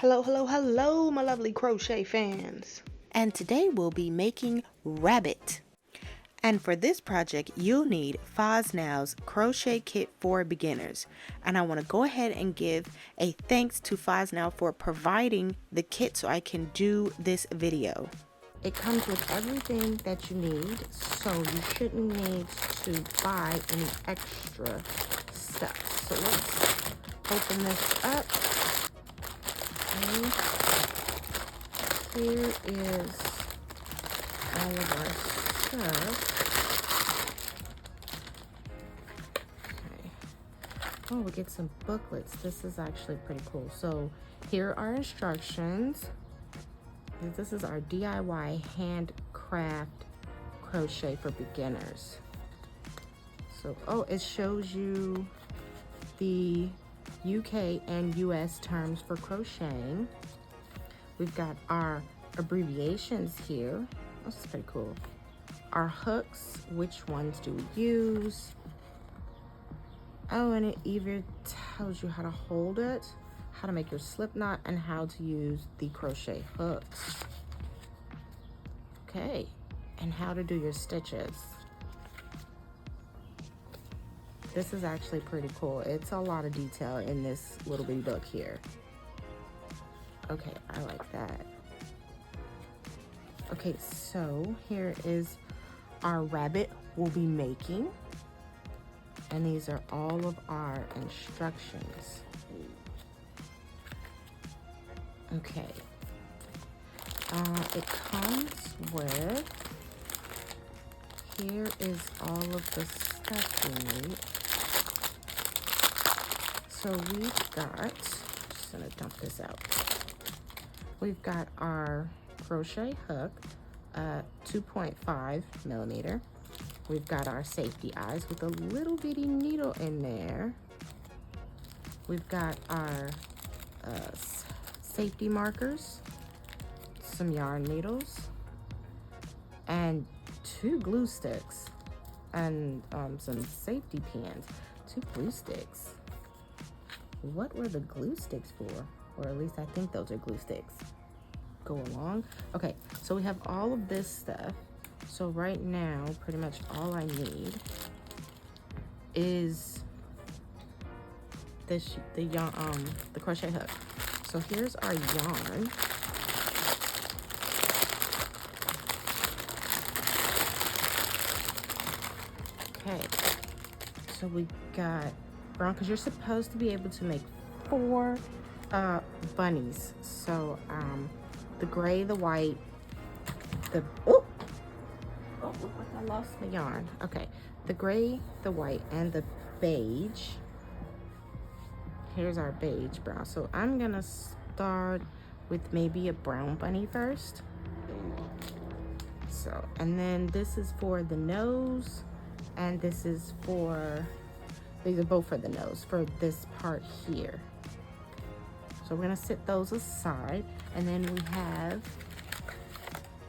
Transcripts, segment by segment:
Hello, hello, hello, my lovely crochet fans. And today we'll be making rabbit. And for this project, you'll need Fousnow's Crochet Kit for Beginners. And I want to go ahead and give a thanks to Fousnow for providing the kit so I can do this video. It comes with everything that you need, so you shouldn't need to buy any extra stuff. So let's open this up. Okay. Here is all of our stuff. Okay. Oh, we get some booklets. This is actually pretty cool. So here are instructions. This is our DIY handcraft crochet for beginners. So, oh, it shows you the UK and US terms for crocheting. We've got our abbreviations here. This is pretty cool. Our hooks, which ones do we use? Oh, and it even tells you how to hold it, how to make your slip knot, and how to use the crochet hooks. Okay, and how to do your stitches. This is actually pretty cool. It's a lot of detail in this little bitty book here. Okay, I like that. Okay, so here is our rabbit we'll be making. And these are all of our instructions. Okay. It comes with, here is all of the stuff we need. So we've got, just gonna dump this out. We've got our crochet hook, 2.5 millimeter. We've got our safety eyes with a little bitty needle in there. We've got our safety markers, some yarn needles, and 2 glue sticks, and some safety pins. 2 glue sticks. What were the glue sticks for? Or at least I think those are glue sticks. Go along. Okay, so we have all of this stuff. So right now, pretty much all I need is the yarn, the crochet hook. So here's our yarn. Okay, so we got brown, because you're supposed to be able to make 4 bunnies. So the gray, the white, the look like I lost my yarn. Okay, the gray, the white, and the beige. Here's our beige brown. So I'm gonna start with maybe a brown bunny first. So, and then this is for the nose, and this is for, these are both for the nose, for this part here. So we're gonna set those aside, and then we have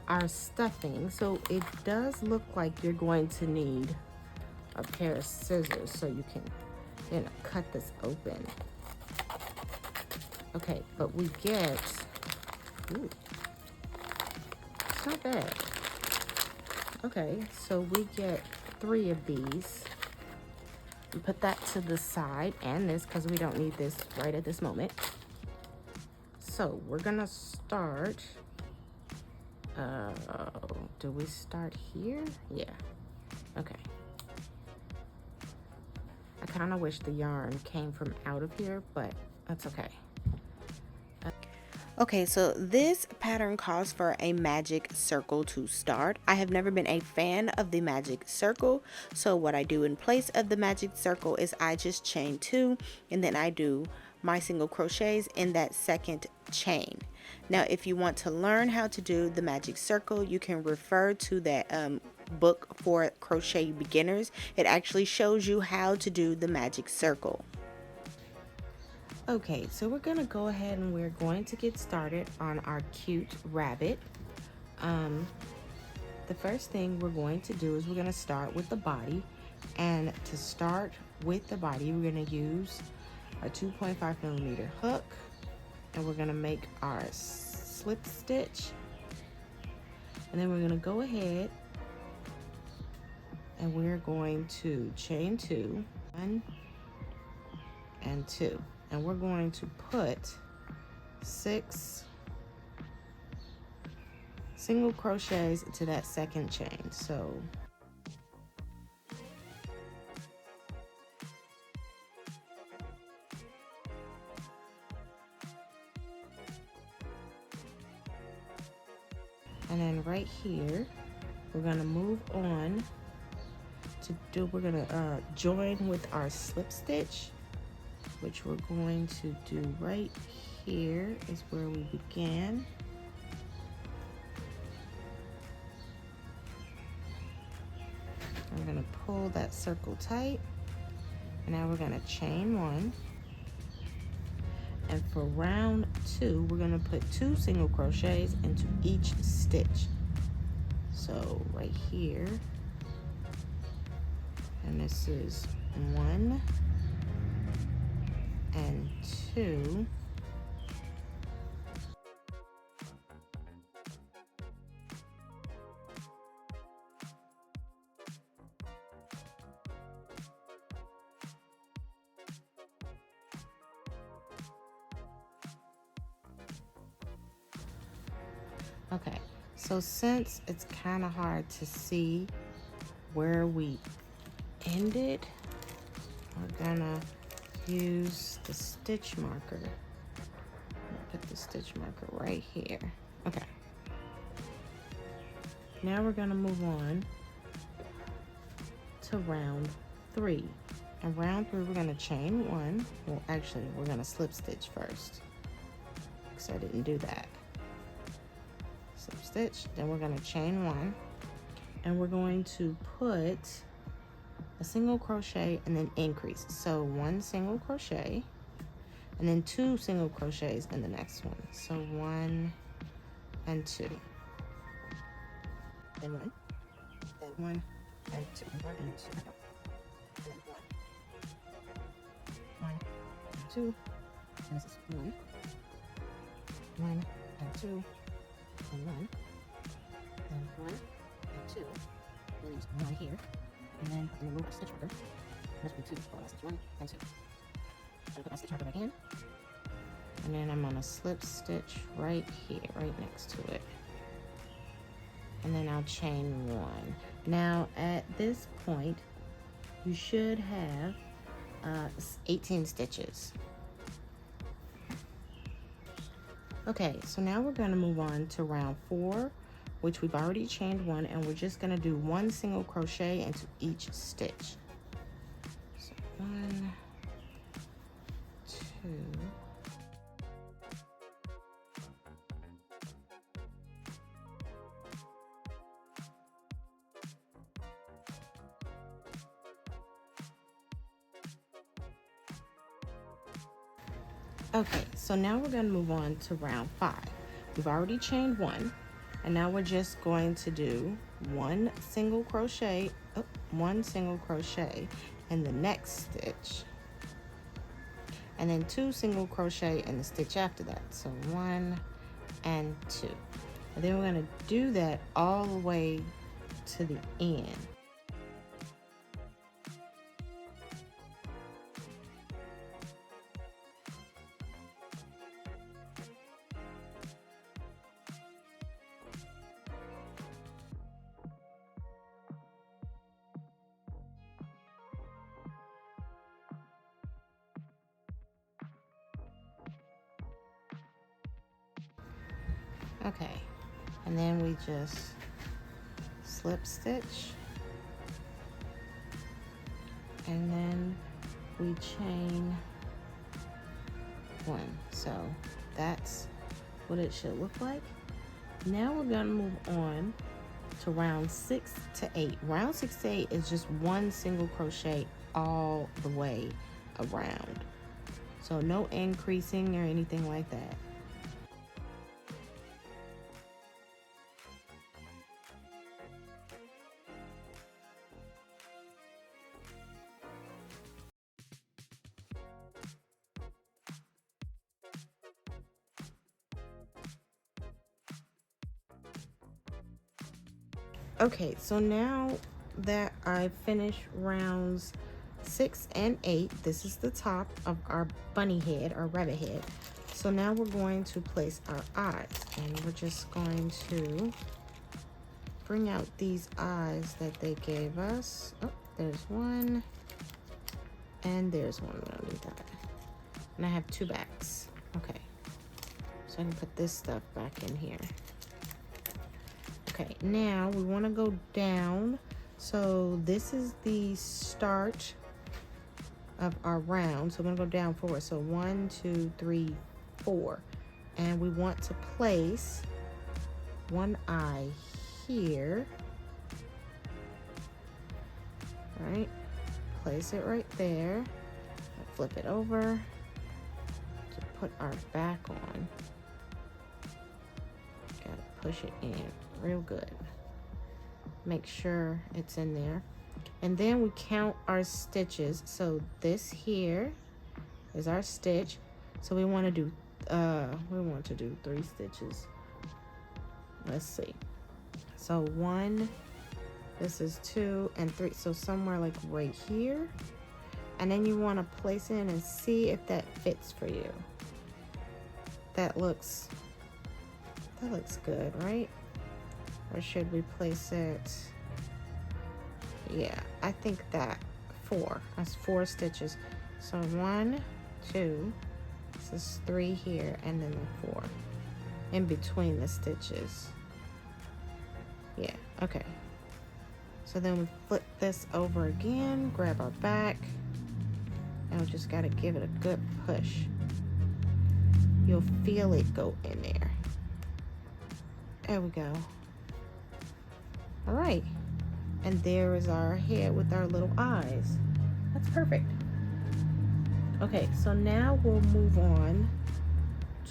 our stuffing. So it does look like you're going to need a pair of scissors so you can, you know, cut this open. Okay, but we get, ooh, it's not bad. Okay, so we get 3 of these. And put that to the side, and this, because we don't need this right at this moment. So we're gonna start, do we start here? Yeah, okay. I kind of wish the yarn came from out of here, but that's okay. Okay, so this pattern calls for a magic circle to start. I have never been a fan of the magic circle, so what I do in place of the magic circle is I just chain 2, and then I do my single crochets in that second chain. Now, if you want to learn how to do the magic circle, you can refer to that book for crochet beginners. It actually shows you how to do the magic circle. Okay, so we're gonna go ahead and we're going to get started on our cute rabbit. The first thing we're going to do is we're gonna start with the body, and to start with the body, we're gonna use a 2.5 millimeter hook, and we're gonna make our slip stitch, and then we're gonna go ahead and we're going to chain 2, 1 and 2, and we're going to put 6 single crochets into that second chain. So and then right here we're going to move on to do, we're going to join with our slip stitch, which we're going to do right here is where we began. I'm going to pull that circle tight, and now we're going to chain 1, and for round 2 we're going to put 2 single crochets into each stitch. So right here, and this is 1 and 2, okay. So since it's kind of hard to see where we ended, we're gonna use the stitch marker. Put the stitch marker right here. Okay. Now we're gonna move on to round 3. And round 3 we're gonna chain 1. Well, actually we're gonna slip stitch first, because I didn't do that. Slip stitch, then we're going to chain 1, and we're going to put a single crochet and then increase. So 1 single crochet and then 2 single crochets in the next one. So 1 and 2, then 1, then 1 and 2, 1 and 2, and then 1 and 2, and this is 1 and 2, and 1, then 1 and 2, then there's 1 here, and then I'm going to move our stitch marker. This will be 2, oh, that's 1 and 2. I'm going to put my stitch marker back in, and then I'm going to slip stitch right here, right next to it, and then I'll chain 1. Now at this point you should have 18 stitches. Okay, so now we're going to move on to round 4, which we've already chained 1, and we're just going to do 1 single crochet into each stitch. So 1, 2, okay, so now we're going to move on to round 5. We've already chained 1, and now we're just going to do 1 single crochet, 1 single crochet in the next stitch, and then 2 single crochet in the stitch after that. So 1 and 2, and then we're going to do that all the way to the end. Okay, and then we just slip stitch, and then we chain 1. So that's what it should look like. Now we're going to move on to round 6 to 8. Round 6 to 8 is just 1 single crochet all the way around. So no increasing or anything like that. Okay, so now that I've finished rounds 6 and 8, this is the top of our bunny head, our rabbit head. So now we're going to place our eyes, and we're just going to bring out these eyes that they gave us. Oh, there's one, and there's one. We don't need that. And I have 2 backs. Okay, so I can put this stuff back in here. Okay, now we want to go down. So this is the start of our round. So we're going to go down forward. So 1, 2, 3, 4. And we want to place one eye here. All right, place it right there. Flip it over to put our back on. Gotta push it in real good. Make sure it's in there. And then we count our stitches. So this here is our stitch. So we want to do 3 stitches. Let's see. So 1, this is 2 and 3. So somewhere like right here. And then you want to place it in and see if that fits for you. That looks good, right? Or should we place it? Yeah, I think that 4. That's 4 stitches. So 1, 2, this is 3 here, and then the 4 in between the stitches. Yeah, okay. So then we flip this over again, grab our back, and we just gotta give it a good push. You'll feel it go in there. There we go. All right. And there is our head with our little eyes. That's perfect. Okay, so now we'll move on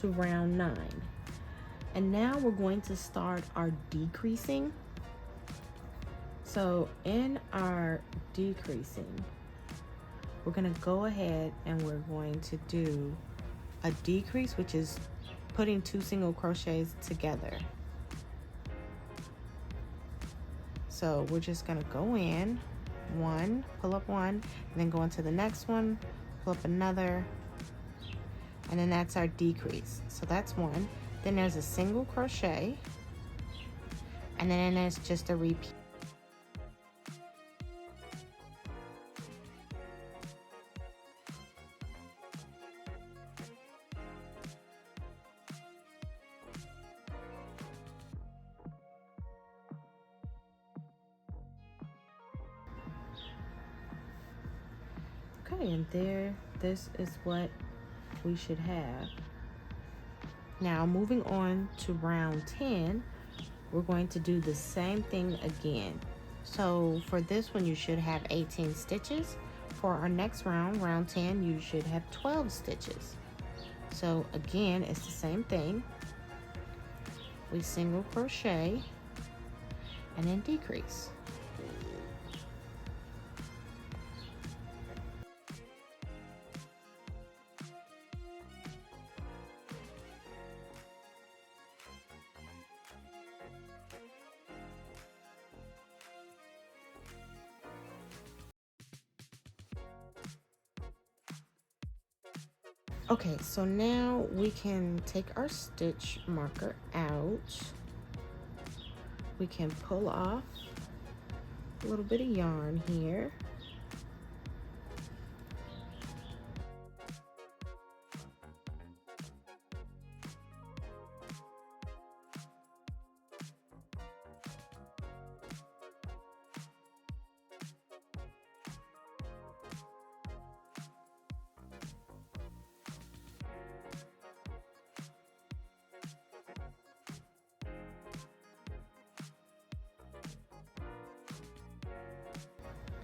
to round 9. And now we're going to start our decreasing. So in our decreasing, we're gonna go ahead and we're going to do a decrease, which is putting 2 single crochets together. So we're just gonna go in 1, pull up 1, and then go into the next one, pull up another, and then that's our decrease. So that's 1. Then there's a single crochet, and then there's just a repeat. Okay, and this is what we should have. Now moving on to round 10, we're going to do the same thing again. So for this one, you should have 18 stitches. For our next round, round 10, you should have 12 stitches. So again, it's the same thing. We single crochet and then decrease. Okay, so now we can take our stitch marker out. We can pull off a little bit of yarn here.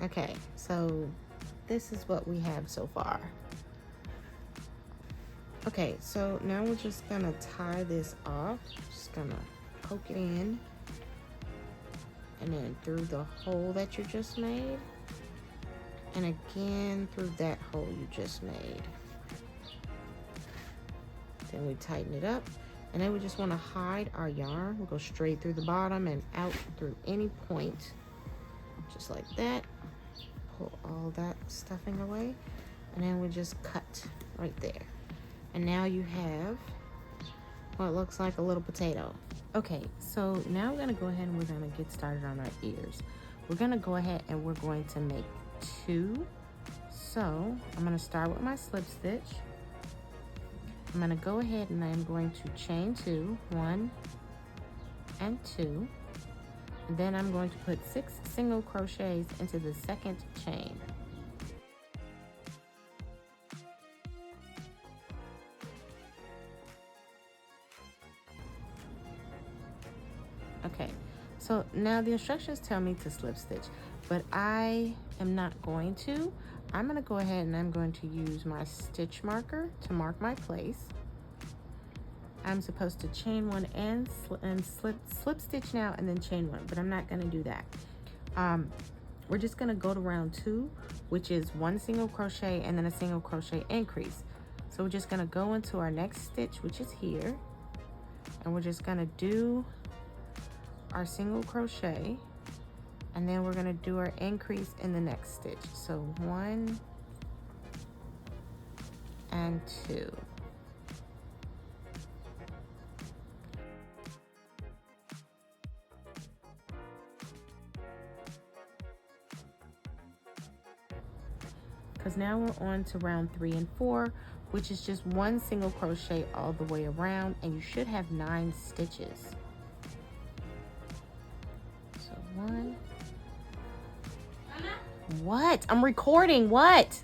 Okay, so this is what we have so far. Okay, so now we're just gonna tie this off. Just gonna poke it in and then through the hole that you just made, and again through that hole you just made. Then we tighten it up, And then we just want to hide our yarn. We'll go straight through the bottom and out through any point, just like that. Pull all that stuffing away, and then we just cut right there. And now you have what looks like a little potato. Okay, so now we're gonna go ahead and we're gonna get started on our ears. We're gonna go ahead and we're going to make 2. So I'm gonna start with my slip stitch. I'm gonna go ahead and I'm going to chain 2, 1 and 2. And then I'm going to put 6 single crochets into the second chain. Okay, so now the instructions tell me to slip stitch, but I am not going to. I'm going to go ahead and I'm going to use my stitch marker to mark my place. I'm supposed to chain 1 and slip stitch now and then chain 1, but I'm not going to do that. We're just going to go to round 2, which is 1 single crochet and then a single crochet increase. So we're just going to go into our next stitch, which is here, and we're just going to do our single crochet, and then we're going to do our increase in the next stitch. So 1 and 2. Because now we're on to round 3 and 4, which is just 1 single crochet all the way around, and you should have 9 stitches. So 1. What? I'm recording. What?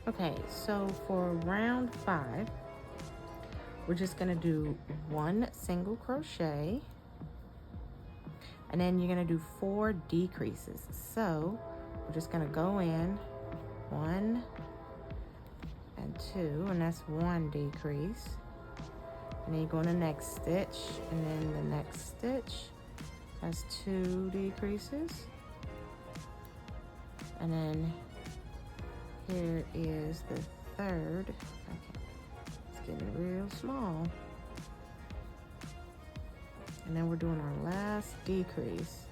Okay, so for round 5, we're just gonna do 1 single crochet, and then you're gonna do 4 decreases. So we're just gonna go in 1 and 2, and that's 1 decrease. And then you go in the next stitch, and then the next stitch has 2 decreases. And then here is the 3rd. Okay, it's getting real small. And then we're doing our last decrease,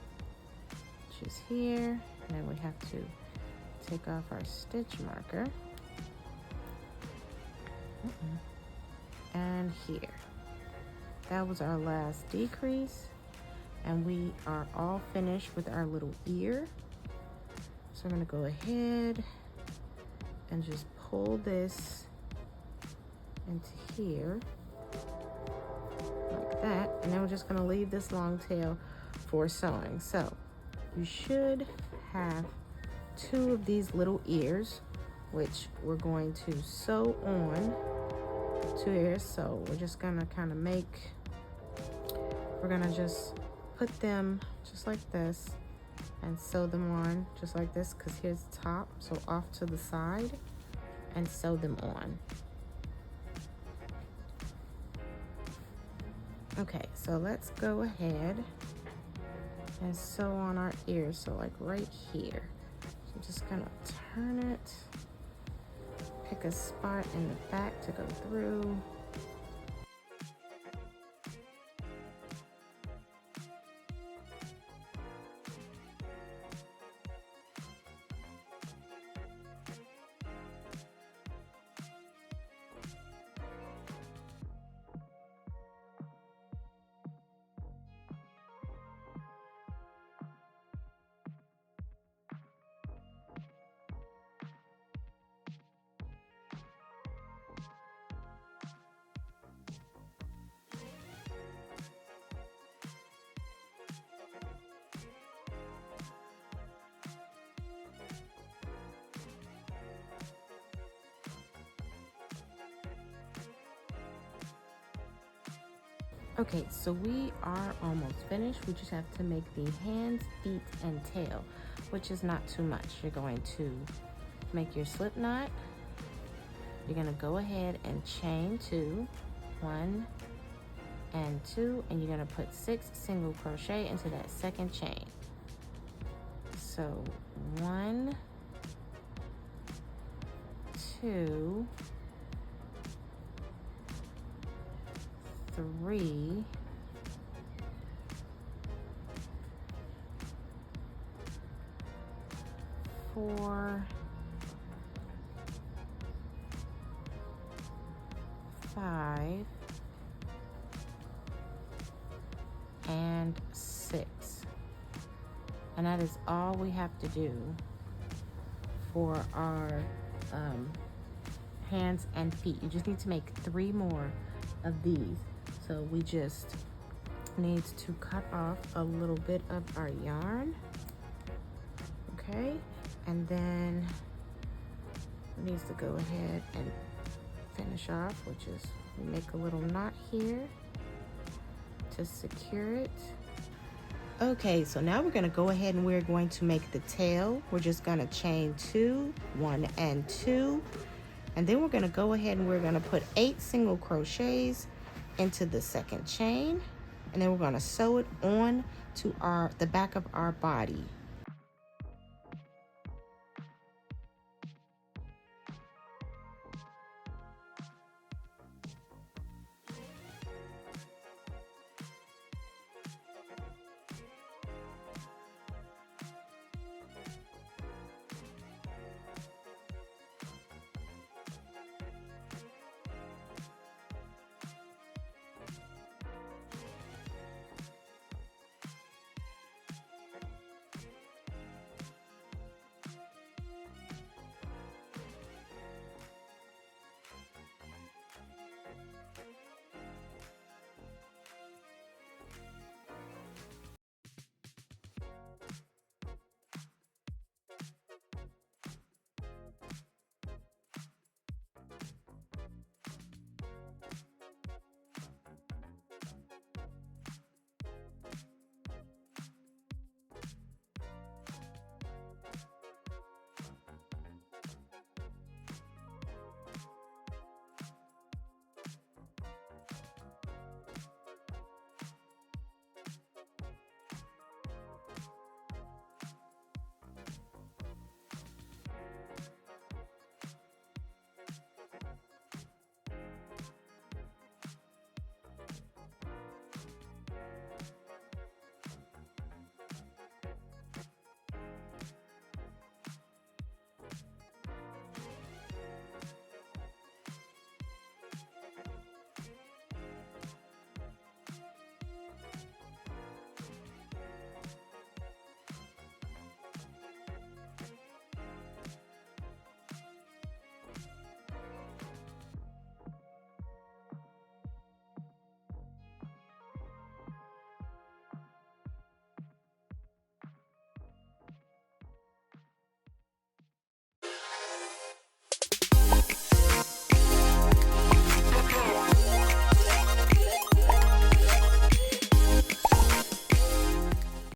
which is here. And then we have to take off our stitch marker. And here. That was our last decrease. And we are all finished with our little ear. So I'm gonna go ahead and just pull this into here, And then we're just gonna leave this long tail for sewing. So you should have 2 of these little ears, which we're going to sew on 2 ears. So we're just gonna kind of we're gonna just put them just like this and sew them on just like this, because here's the top, so off to the side, and sew them on. Okay, so let's go ahead and sew on our ears, so like right here. So I'm just gonna turn it, pick a spot in the back to go through. Okay, so we are almost finished. We just have to make the hands, feet, and tail, which is not too much. You're going to make your slip knot. You're gonna go ahead and chain 2, 1 and 2, and you're gonna put 6 single crochet into that second chain. So 1, 2, 3, 4, 5, and 6. And that is all we have to do for our hands and feet. You just need to make 3 more of these. So we just need to cut off a little bit of our yarn, okay? And then it needs to go ahead and finish off, which is we make a little knot here to secure it. Okay, so now we're gonna go ahead and we're going to make the tail. We're just gonna chain 2, 1 and 2, and then we're gonna go ahead and we're gonna put 8 single crochets into the second chain, and then we're gonna sew it on to the back of our body.